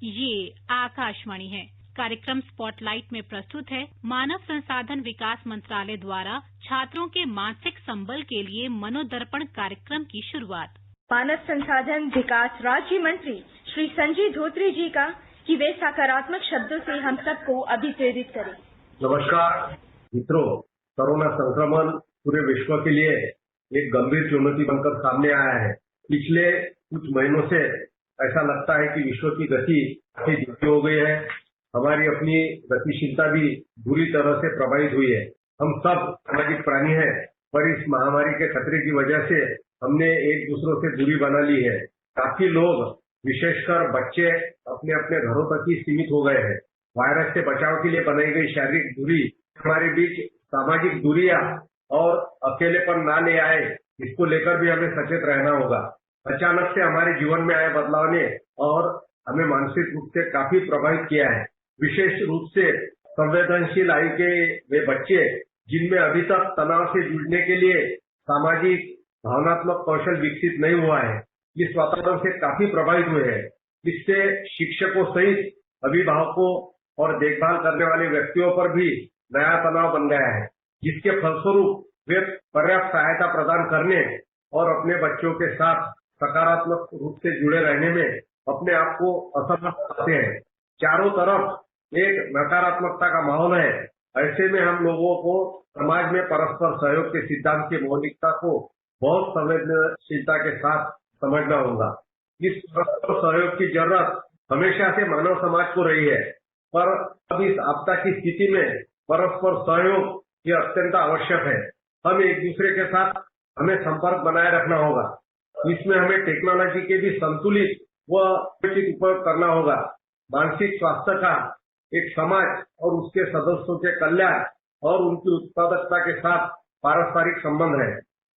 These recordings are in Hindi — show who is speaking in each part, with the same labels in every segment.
Speaker 1: ये आकाशवाणी है। कार्यक्रम स्पॉटलाइट में प्रस्तुत है मानव संसाधन विकास मंत्रालय द्वारा छात्रों के मानसिक संबल के लिए मनोदर्पण कार्यक्रम की शुरुआत।
Speaker 2: मानव संसाधन विकास राज्य मंत्री श्री संजय धोत्रे जी का कि वे सकारात्मक शब्दों से हम सबको अभिप्रेरित करें।
Speaker 3: नमस्कार मित्रों, कोरोना संक्रमण पूरे विश्व के लिए एक गंभीर चुनौती बनकर सामने आया है। पिछले कुछ महीनों से ऐसा लगता है कि विश्व की गति काफी धीमी हो गई है। हमारी अपनी गतिशीलता भी बुरी तरह से प्रभावित हुई है। हम सब सामाजिक प्राणी हैं, पर इस महामारी के खतरे की वजह से हमने एक दूसरों से दूरी बना ली है। काफी लोग, विशेषकर बच्चे, अपने अपने घरों तक ही सीमित हो गए हैं। वायरस से बचाव के लिए बनाई गई शारीरिक दूरी हमारे बीच सामाजिक दूरियां और अकेलेपन ना ले आए, इसको लेकर भी हमें सचेत रहना होगा। अचानक से हमारे जीवन में आए बदलाव ने और हमें मानसिक रूप से काफी प्रभावित किया है। विशेष रूप से संवेदनशील आयु के वे बच्चे जिनमें अभी तक तनाव से जूझने के लिए सामाजिक भावनात्मक कौशल विकसित नहीं हुआ है, इस वातावरण से काफी प्रभावित हुए हैं। इससे शिक्षकों सहित अभिभावकों और देखभाल करने वाले व्यक्तियों पर भी नया तनाव बन गया है, जिसके फलस्वरूप वे पर्याप्त सहायता प्रदान करने और अपने बच्चों के साथ सकारात्मक रूप से जुड़े रहने में अपने आप को असमर्थ पाते हैं। चारों तरफ एक नकारात्मकता का माहौल है। ऐसे में हम लोगों को समाज में परस्पर सहयोग के सिद्धांत की मौलिकता को बहुत संवेदनशीलता के साथ समझना होगा। इस परस्पर सहयोग की जरूरत हमेशा से मानव समाज को रही है, पर अब इस आपदा की स्थिति में परस्पर सहयोग ये अत्यंत आवश्यक है। हम एक दूसरे के साथ हमें संपर्क बनाए रखना होगा। इसमें हमें टेक्नोलॉजी के भी संतुलित व उचित उपयोग करना होगा। मानसिक स्वास्थ्य का एक समाज और उसके सदस्यों के कल्याण और उनकी उत्पादकता के साथ पारस्परिक संबंध है।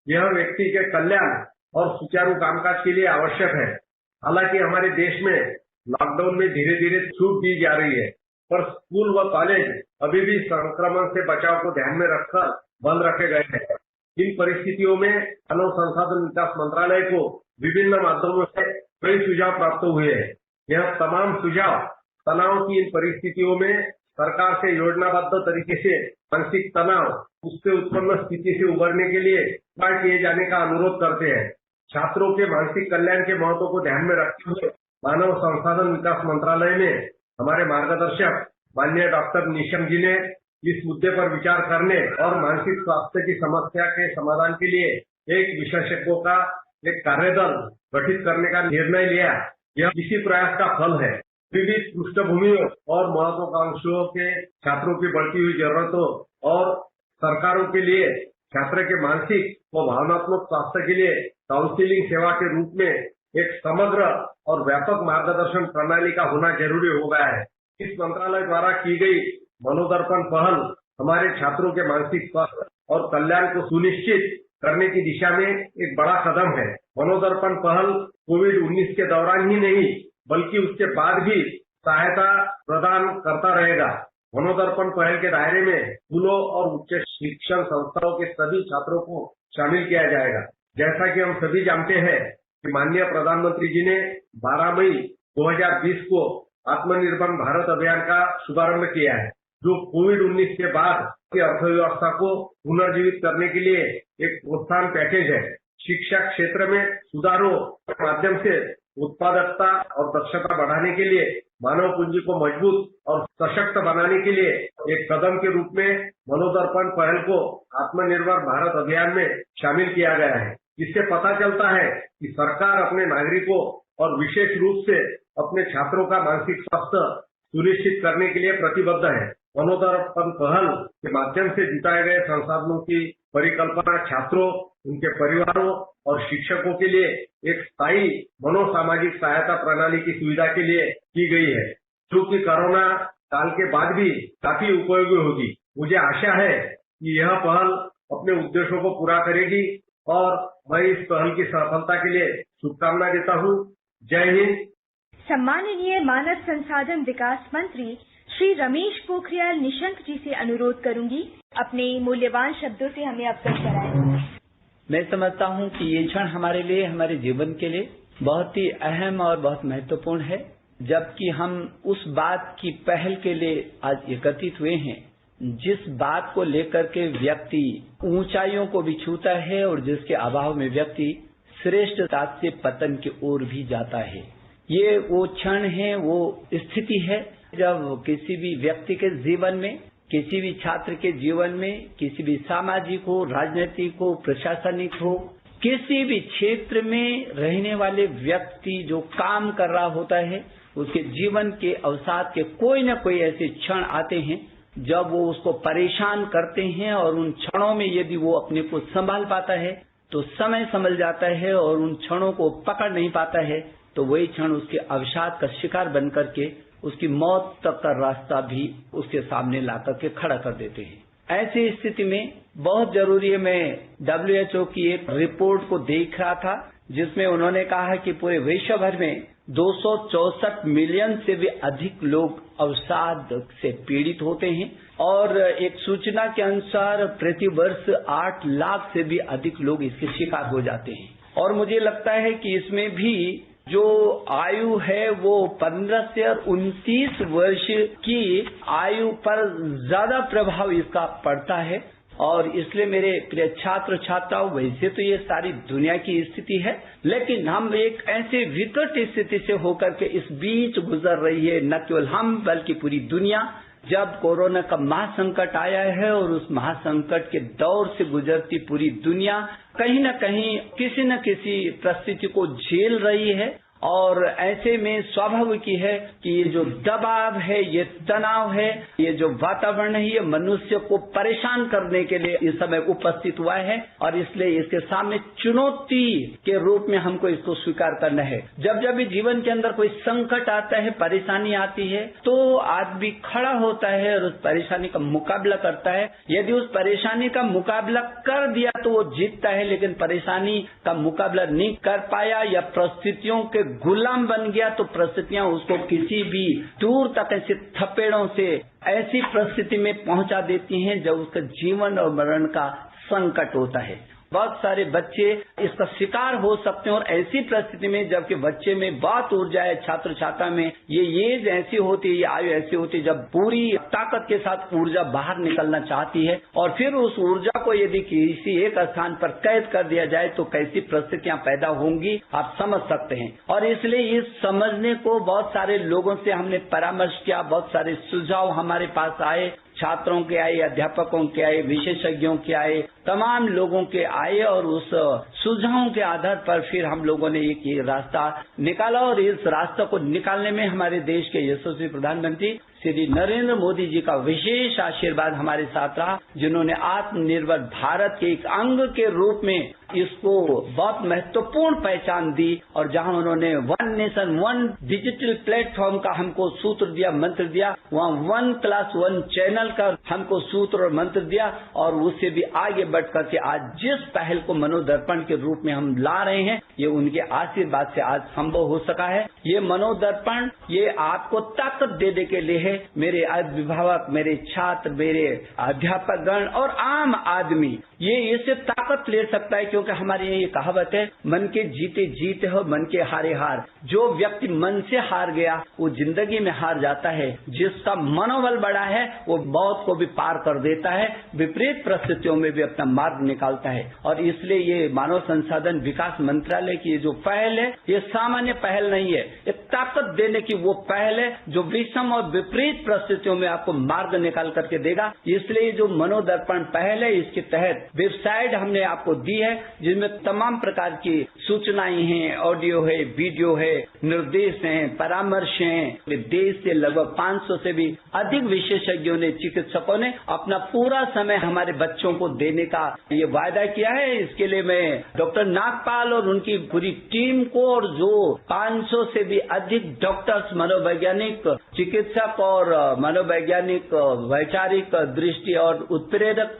Speaker 3: यह व्यक्ति के कल्याण और सुचारू कामकाज के लिए आवश्यक है। हालांकि हमारे देश में लॉकडाउन में धीरे धीरे छूट दी जा रही है, पर स्कूल व कॉलेज अभी भी संक्रमण से बचाव को ध्यान में रखकर बंद रखे गए हैं। इन परिस्थितियों में मानव संसाधन विकास मंत्रालय को विभिन्न माध्यमों से कई सुझाव प्राप्त हुए हैं। यह तमाम सुझाव तनाव की इन परिस्थितियों में सरकार से योजनाबद्ध तरीके से मानसिक तनाव, उससे उत्पन्न स्थिति से उबरने के लिए उपाय किए जाने का अनुरोध करते हैं। छात्रों के मानसिक कल्याण के महत्व को ध्यान में रखते हुए मानव संसाधन विकास मंत्रालय में हमारे मार्गदर्शक माननीय डॉक्टर निशंक जी ने इस मुद्दे पर विचार करने और मानसिक स्वास्थ्य की समस्या के समाधान के लिए एक विशेषज्ञों का एक कार्यदल गठित करने का निर्णय लिया। यह इसी प्रयास का फल है। विविध पृष्ठभूमियों और महत्वाकांक्षियों के छात्रों की बढ़ती हुई जरूरतों और सरकारों के लिए छात्र के मानसिक व भावनात्मक स्वास्थ्य के लिए काउंसिलिंग सेवा के रूप में एक समग्र और व्यापक मार्गदर्शन प्रणाली का होना जरूरी हो गया है। इस मंत्रालय द्वारा की गई मनोदर्पण पहल हमारे छात्रों के मानसिक स्वास्थ्य और कल्याण को सुनिश्चित करने की दिशा में एक बड़ा कदम है। मनोदर्पण पहल कोविड-19 के दौरान ही नहीं, बल्कि उसके बाद भी सहायता प्रदान करता रहेगा। मनोदर्पण पहल के दायरे में स्कूलों और उच्च शिक्षण संस्थाओं के सभी छात्रों को शामिल किया जाएगा। जैसा कि हम सभी जानते हैं कि माननीय प्रधानमंत्री जी ने 12 मई 2020 को आत्मनिर्भर भारत अभियान का शुभारंभ किया है, जो कोविड-19 के बाद की अर्थव्यवस्था को पुनर्जीवित करने के लिए एक प्रोत्साहन पैकेज है। शिक्षा क्षेत्र में सुधारों के माध्यम से उत्पादकता और दक्षता बढ़ाने के लिए मानव पूंजी को मजबूत और सशक्त बनाने के लिए एक कदम के रूप में मनोदर्पण पहल को आत्मनिर्भर भारत अभियान में शामिल किया गया है। इससे पता चलता है कि सरकार अपने नागरिकों और विशेष रूप से अपने छात्रों का मानसिक स्वास्थ्य सुनिश्चित करने के लिए प्रतिबद्ध है। मनोदर्पण पहल के माध्यम से जुटाए गए संसाधनों की परिकल्पना छात्रों, उनके परिवारों और शिक्षकों के लिए एक स्थायी मनोसामाजिक सहायता प्रणाली की सुविधा के लिए की गई है, जो कि कोरोना काल के बाद भी काफी उपयोगी होगी। मुझे आशा है कि यह पहल अपने उद्देश्यों को पूरा करेगी और मैं इस पहल की सफलता के लिए शुभकामना देता हूँ। जय हिंद।
Speaker 2: सम्माननीय मानव संसाधन विकास मंत्री श्री रमेश पोखरियाल निशंक जी से अनुरोध करूंगी, अपने मूल्यवान शब्दों से हमें अवगत कराएं।
Speaker 4: मैं समझता हूं कि ये क्षण हमारे लिए, हमारे जीवन के लिए बहुत ही अहम और बहुत महत्वपूर्ण है। जबकि हम उस बात की पहल के लिए आज एकत्रित हुए हैं जिस बात को लेकर के व्यक्ति ऊंचाइयों को भी छूता है और जिसके अभाव में व्यक्ति श्रेष्ठता से पतन की ओर भी जाता है। ये वो क्षण है, वो स्थिति है जब किसी भी व्यक्ति के जीवन में, किसी भी छात्र के जीवन में, किसी भी सामाजिक हो, राजनीतिक हो, प्रशासनिक हो, किसी भी क्षेत्र में रहने वाले व्यक्ति जो काम कर रहा होता है, उसके जीवन के अवसाद के कोई न कोई ऐसे क्षण आते हैं जब वो उसको परेशान करते हैं और उन क्षणों में यदि वो अपने को संभाल पाता है तो समय संभल जाता है और उन क्षणों को पकड़ नहीं पाता है तो वही क्षण उसके अवसाद का शिकार बन करके उसकी मौत तक का रास्ता भी उसके सामने ला करके खड़ा कर देते हैं। ऐसी स्थिति में बहुत जरूरी है, मैं WHO की एक रिपोर्ट को देख रहा था जिसमें उन्होंने कहा है कि पूरे विश्व भर में 264 मिलियन से भी अधिक लोग अवसाद से पीड़ित होते हैं और एक सूचना के अनुसार प्रतिवर्ष 8 लाख से भी अधिक लोग इसके शिकार हो जाते हैं। और मुझे लगता है कि इसमें भी जो आयु है वो 15 से 29 वर्ष की आयु पर ज्यादा प्रभाव इसका पड़ता है। और इसलिए मेरे प्रिय छात्र छात्राओं, वैसे तो ये सारी दुनिया की स्थिति है, लेकिन हम एक ऐसे विकट स्थिति से होकर के इस बीच गुजर रही है, न केवल हम बल्कि पूरी दुनिया। जब कोरोना का महासंकट आया है और उस महासंकट के दौर से गुजरती पूरी दुनिया कहीं न कहीं किसी न किसी परिस्थिति को झेल रही है और ऐसे में स्वाभाविक है कि ये जो दबाव है, ये तनाव है, ये जो वातावरण है, ये मनुष्य को परेशान करने के लिए इस समय उपस्थित हुआ है और इसलिए इसके सामने चुनौती के रूप में हमको इसको स्वीकार करना है। जब जब भी जीवन के अंदर कोई संकट आता है, परेशानी आती है, तो आदमी खड़ा होता है और उस परेशानी का मुकाबला करता है। यदि उस परेशानी का मुकाबला कर दिया तो वो जीतता है, लेकिन परेशानी का मुकाबला नहीं कर पाया या परिस्थितियों के गुलाम बन गया तो परिस्थितियां उसको किसी भी दूर तक ऐसे थपेड़ों से ऐसी परिस्थिति में पहुंचा देती हैं जब उसका जीवन और मरण का संकट होता है। बहुत सारे बच्चे इसका शिकार हो सकते हैं और ऐसी परिस्थिति में जबकि बच्चे में बहुत ऊर्जा है, छात्र छात्रा में ये एज ऐसी होती है, ये आयु ऐसी होती है जब पूरी ताकत के साथ ऊर्जा बाहर निकलना चाहती है और फिर उस ऊर्जा को यदि किसी एक स्थान पर कैद कर दिया जाए तो कैसी परिस्थितियां पैदा होंगी आप समझ सकते हैं। और इसलिए इस समझने को बहुत सारे लोगों से हमने परामर्श किया, बहुत सारे सुझाव हमारे पास आए, छात्रों के आए, अध्यापकों के आए, विशेषज्ञों के आए, तमाम लोगों के आए और उस सुझावों के आधार पर फिर हम लोगों ने एक ये रास्ता निकाला और इस रास्ते को निकालने में हमारे देश के यशस्वी प्रधानमंत्री श्री नरेंद्र मोदी जी का विशेष आशीर्वाद हमारे साथ रहा, जिन्होंने आत्मनिर्भर भारत के एक अंग के रूप में इसको बहुत महत्वपूर्ण पहचान दी और जहां उन्होंने one nation one digital platform का हमको सूत्र दिया, मंत्र दिया, वहां 1+1 चैनल का हमको सूत्र और मंत्र दिया और उससे भी आगे बढ़ करके आज जिस पहल को मनोदर्पण के रूप में हम ला रहे हैं ये उनके आशीर्वाद से आज संभव हो सका है। ये मनोदर्पण ये आपको ताकत देने के लिए है। मेरे अभिभावक, मेरे छात्र, मेरे अध्यापक गण और आम आदमी ये इससे ताकत ले सकता है क्योंकि हमारे यहाँ ये कहावत है, मन के जीते जीते हो, मन के हारे हार। जो व्यक्ति मन से हार गया वो जिंदगी में हार जाता है, जिसका मनोबल बड़ा है वो मौत को भी पार कर देता है, विपरीत परिस्थितियों में भी अपना मार्ग निकालता है। और इसलिए ये मानव संसाधन विकास मंत्रालय की जो पहल है ये सामान्य पहल नहीं है, ये ताकत देने की वो पहल है जो विषम और विपरीत परिस्थितियों में आपको मार्ग निकाल करके देगा। इसलिए जो मनोदर्पण पहल है इसके तहत वेबसाइट हमने आपको दी है जिसमें तमाम प्रकार की सूचनाएं हैं, ऑडियो है, वीडियो है, निर्देश हैं, परामर्श हैं। देश से लगभग 500 से भी अधिक विशेषज्ञों ने, चिकित्सकों ने अपना पूरा समय हमारे बच्चों को देने का ये वायदा किया है। इसके लिए मैं डॉक्टर नागपाल और उनकी पूरी टीम को और जो 500 से भी अधिक डॉक्टर्स, मनोवैज्ञानिक चिकित्सक और मनोवैज्ञानिक वैचारिक दृष्टि और उत्प्रेरक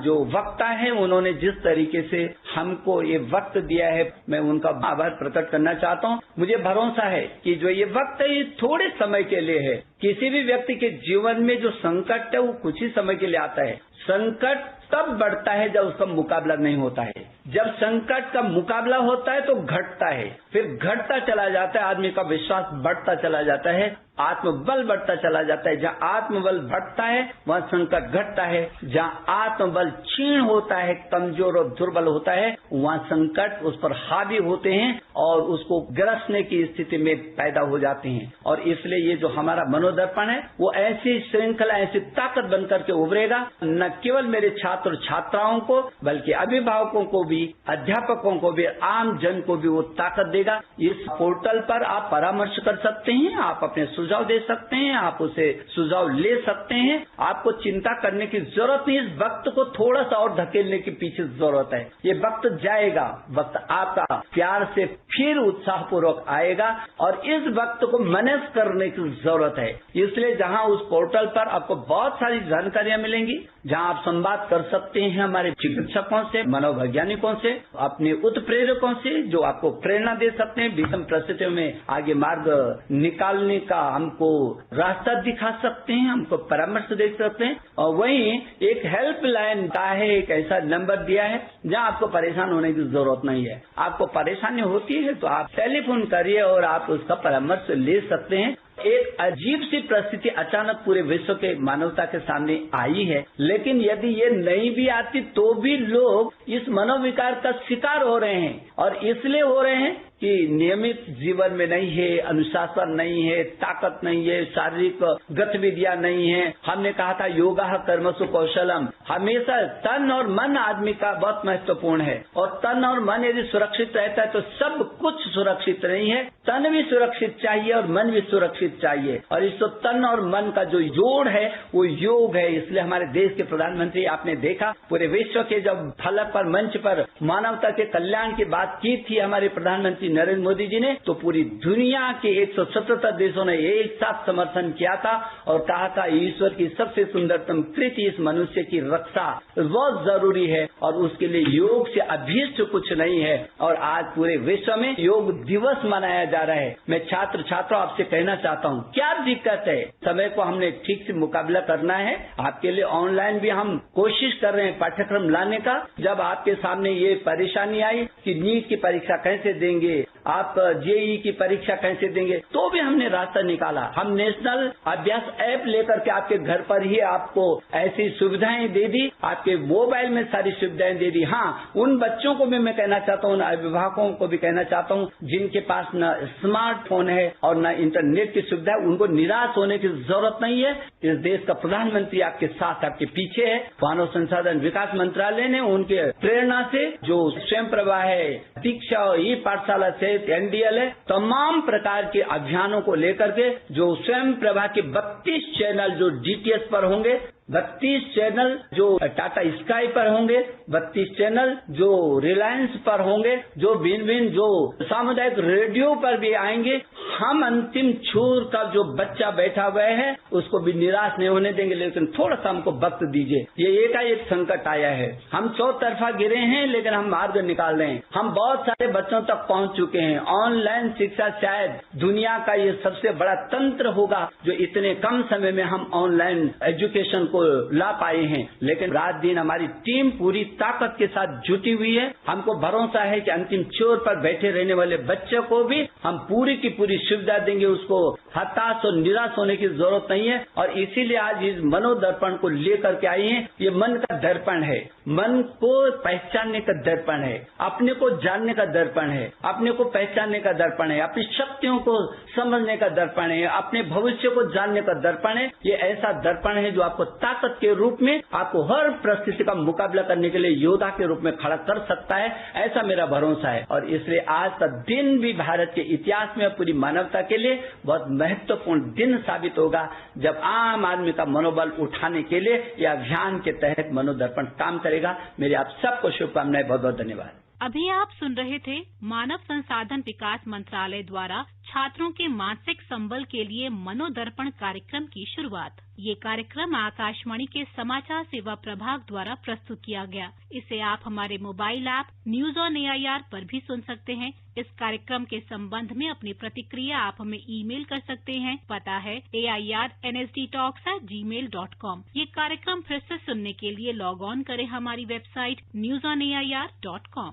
Speaker 4: जो वक्ता है उन्होंने जिस तरीके से हमको ये वक्त दिया है मैं उनका आभार प्रकट करना चाहता हूँ। मुझे भरोसा है कि जो ये वक्त है ये थोड़े समय के लिए है। किसी भी व्यक्ति के जीवन में जो संकट है वो कुछ ही समय के लिए आता है। संकट तब बढ़ता है जब उसका मुकाबला नहीं होता है। जब संकट का मुकाबला होता है तो घटता है, फिर घटता चला जाता है, आदमी का विश्वास बढ़ता चला जाता है, आत्मबल बढ़ता चला जाता है। जहाँ आत्मबल बढ़ता है वहाँ संकट घटता है, जहाँ आत्मबल क्षीण होता है, कमजोर और दुर्बल होता है, वहाँ संकट उस पर हावी होते हैं और उसको ग्रसने की स्थिति में पैदा हो जाते हैं। और इसलिए ये जो हमारा मनोदर्पण है वो ऐसी श्रृंखला, ऐसी ताकत बनकर के उभरेगा, न केवल मेरे छात्र छात्राओं को बल्कि अभिभावकों को भी, अध्यापकों को भी, आम जन को भी वो ताकत देगा। इस पोर्टल पर आप परामर्श कर सकते हैं, आप अपने सुझाव दे सकते हैं, आप उसे सुझाव ले सकते हैं। आपको चिंता करने की जरूरत नहीं, इस वक्त को थोड़ा सा और धकेलने की पीछे जरूरत है। ये वक्त जाएगा, वक्त आपका प्यार से फिर उत्साहपूर्वक आएगा और इस वक्त को मैनेज करने की जरूरत है। इसलिए जहां उस पोर्टल पर आपको बहुत सारी जानकारियां मिलेंगी, जहां आप संवाद कर सकते हैं हमारे चिकित्सकों से, मनोवैज्ञानिकों से, अपने उत्प्रेरकों से जो आपको प्रेरणा दे सकते हैं, विषम परिस्थितियों में आगे मार्ग निकालने का हमको रास्ता दिखा सकते हैं, हमको परामर्श दे सकते हैं। और वहीं एक हेल्पलाइन का है, एक ऐसा नंबर दिया है जहां आपको परेशान होने की जरूरत नहीं है। आपको परेशानी होती है तो आप टेलीफोन करिए और आप उसका परामर्श ले सकते हैं। एक अजीब सी परिस्थिति अचानक पूरे विश्व के मानवता के सामने आई है, लेकिन यदि ये नहीं भी आती तो भी लोग इस मनोविकार का शिकार हो रहे हैं। और इसलिए हो रहे हैं कि नियमित जीवन में नहीं है, अनुशासन नहीं है, ताकत नहीं है, शारीरिक गतिविधियां नहीं है। हमने कहा था योगा कर्मसु कौशलम, हमेशा तन और मन आदमी का बहुत महत्वपूर्ण है। और तन और मन यदि सुरक्षित रहता है तो सब कुछ सुरक्षित नहीं है। तन भी सुरक्षित चाहिए और मन भी सुरक्षित चाहिए। और इस तन और मन का जो जोड़ है वो योग है। इसलिए हमारे देश के प्रधानमंत्री, आपने देखा पूरे विश्व के जब फलक पर, मंच पर मानवता के कल्याण की बात की थी हमारे प्रधानमंत्री नरेंद्र मोदी जी ने, तो पूरी दुनिया के 177 देशों ने एक साथ समर्थन किया था और कहा था ईश्वर की सबसे सुंदरतम कृति इस मनुष्य की रक्षा बहुत जरूरी है और उसके लिए योग से अभीष्ट कुछ नहीं है। और आज पूरे विश्व में योग दिवस मनाया जा रहा है। मैं छात्र छात्राओं आपसे कहना चाहता हूँ, क्या दिक्कत है? समय को हमने ठीक से मुकाबला करना है। आपके लिए ऑनलाइन भी हम कोशिश कर रहे हैं पाठ्यक्रम लाने का। जब आपके सामने ये परेशानी आई कि नीट की परीक्षा कैसे देंगे, आप जेईई की परीक्षा कैसे देंगे, तो भी हमने रास्ता निकाला। हम नेशनल अभ्यास ऐप लेकर के आपके घर पर ही आपको ऐसी सुविधाएं दे दी, आपके मोबाइल में सारी सुविधाएं दे दी। हाँ, उन बच्चों को भी मैं कहना चाहता हूँ, उन अभिभावकों को भी कहना चाहता हूँ जिनके पास न स्मार्टफोन है और न इंटरनेट की सुविधा है, उनको निराश होने की जरूरत नहीं है। इस देश का प्रधानमंत्री आपके साथ, आपके पीछे है। मानव संसाधन विकास मंत्रालय ने उनके प्रेरणा से जो स्वयं प्रभा है, दीक्षा, ई पाठशाला से एनडीएल है, तमाम प्रकार के अभियानों को लेकर के जो स्वयं प्रभा के 32 चैनल जो डीटीएच पर होंगे, 32 चैनल जो टाटा स्काई पर होंगे, 32 चैनल जो रिलायंस पर होंगे, जो भिन्न भिन्न जो सामुदायिक रेडियो पर भी आएंगे। हम अंतिम छोर का जो बच्चा बैठा हुआ है उसको भी निराश नहीं होने देंगे, लेकिन थोड़ा सा हमको वक्त दीजिए। ये एकाएक संकट आया है, हम चौतरफा गिरे हैं लेकिन हम मार्ग निकाल रहे हैं। हम बहुत सारे बच्चों तक पहुंच चुके हैं। ऑनलाइन शिक्षा शायद दुनिया का ये सबसे बड़ा तंत्र होगा जो इतने कम समय में हम ऑनलाइन एजुकेशन को ला पाए हैं। लेकिन रात दिन हमारी टीम पूरी ताकत के साथ जुटी हुई है। हमको भरोसा है कि अंतिम छोर पर बैठे रहने वाले बच्चों को भी हम पूरी की पूरी सुविधा देंगे। उसको हताश और निराश होने की जरूरत नहीं है। और इसीलिए आज इस मनोदर्पण को लेकर के आई है। ये मन का दर्पण है, मन को पहचानने का दर्पण है, अपने को जानने का दर्पण है, अपने को पहचानने का दर्पण है, अपनी शक्तियों को समझने का दर्पण है, अपने भविष्य को जानने का दर्पण है। ये ऐसा दर्पण है जो आपको ताकत के रूप में आपको हर परिस्थिति का मुकाबला करने के लिए योद्धा के रूप में खड़ा कर सकता है, ऐसा मेरा भरोसा है। और इसलिए आज का दिन भी भारत के इतिहास में पूरी मानवता के लिए बहुत महत्वपूर्ण दिन साबित होगा, जब आम आदमी का मनोबल उठाने के लिए यह अभियान के तहत मनोदर्पण काम करेगा। मेरी आप सबको शुभकामनाएं। बहुत बहुत धन्यवाद।
Speaker 1: अभी आप सुन रहे थे मानव संसाधन विकास मंत्रालय द्वारा छात्रों के मानसिक संबल के लिए मनोदर्पण कार्यक्रम की शुरुआत। ये कार्यक्रम आकाशवाणी के समाचार सेवा प्रभाग द्वारा प्रस्तुत किया गया। इसे आप हमारे mobile app news on AIR पर भी सुन सकते हैं। इस कार्यक्रम के संबंध में अपनी प्रतिक्रिया आप हमें ईमेल कर सकते हैं। पता है AIRNSDtalks@gmail.com। ये कार्यक्रम फिर से सुनने के लिए लॉग ऑन करें हमारी वेबसाइट newsonair.com।